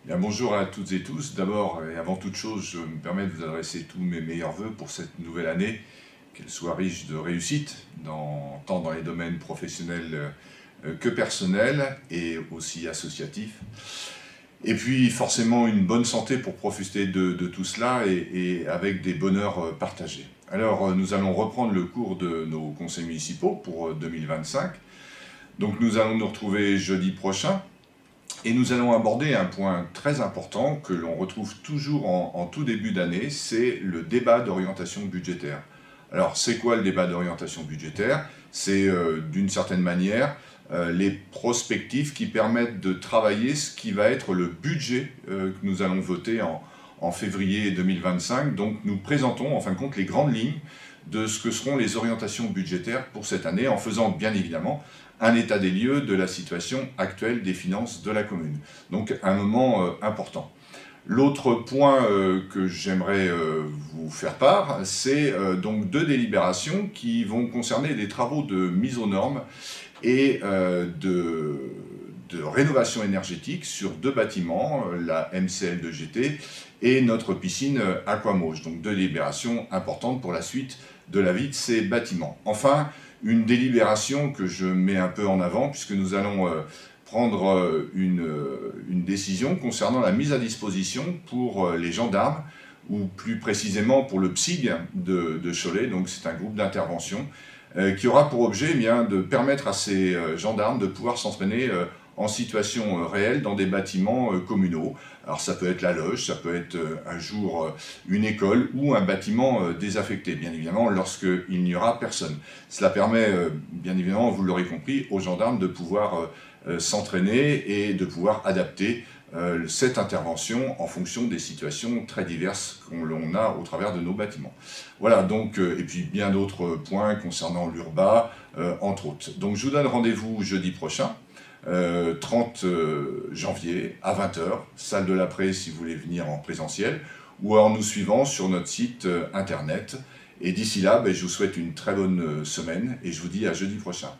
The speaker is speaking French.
Bien, bonjour à toutes et tous. D'abord et avant toute chose, je me permets de vous adresser tous mes meilleurs vœux pour cette nouvelle année, qu'elle soit riche de réussite, tant dans les domaines professionnels que personnels et aussi associatifs. Et puis forcément une bonne santé pour profiter de tout cela et avec des bonheurs partagés. Alors nous allons reprendre le cours de nos conseils municipaux pour 2025. Donc nous allons nous retrouver jeudi prochain. Et nous allons aborder un point très important que l'on retrouve toujours en tout début d'année, c'est le débat d'orientation budgétaire. Alors, c'est quoi le débat d'orientation budgétaire? C'est d'une certaine manière les prospectives qui permettent de travailler ce qui va être le budget que nous allons voter en février 2025. Donc, nous présentons en fin de compte les grandes lignes de ce que seront les orientations budgétaires pour cette année, en faisant bien évidemment un état des lieux de la situation actuelle des finances de la commune. Donc un moment important. L'autre point que j'aimerais vous faire part, c'est donc deux délibérations qui vont concerner des travaux de mise aux normes et de rénovation énergétique sur deux bâtiments, la MCL de GT et notre piscine Aquamauge. Donc deux délibérations importantes pour la suite de la vie de ces bâtiments. Enfin, une délibération que je mets un peu en avant, puisque nous allons prendre une décision concernant la mise à disposition pour les gendarmes, ou plus précisément pour le PSIG de Cholet. Donc c'est un groupe d'intervention qui aura pour objet de permettre à ces gendarmes de pouvoir s'entraîner en situation réelle dans des bâtiments communaux. Alors ça peut être la loge, ça peut être un jour une école ou un bâtiment désaffecté, bien évidemment, lorsqu'il n'y aura personne. Cela permet, bien évidemment, vous l'aurez compris, aux gendarmes de pouvoir s'entraîner et de pouvoir adapter cette intervention en fonction des situations très diverses qu'on a au travers de nos bâtiments. Voilà, donc, et puis bien d'autres points concernant l'URBA, entre autres. Donc je vous donne rendez-vous jeudi prochain. 30 janvier à 20 h, salle de l'après si vous voulez venir en présentiel, ou alors nous suivant sur notre site internet. Et d'ici là, je vous souhaite une très bonne semaine et je vous dis à jeudi prochain.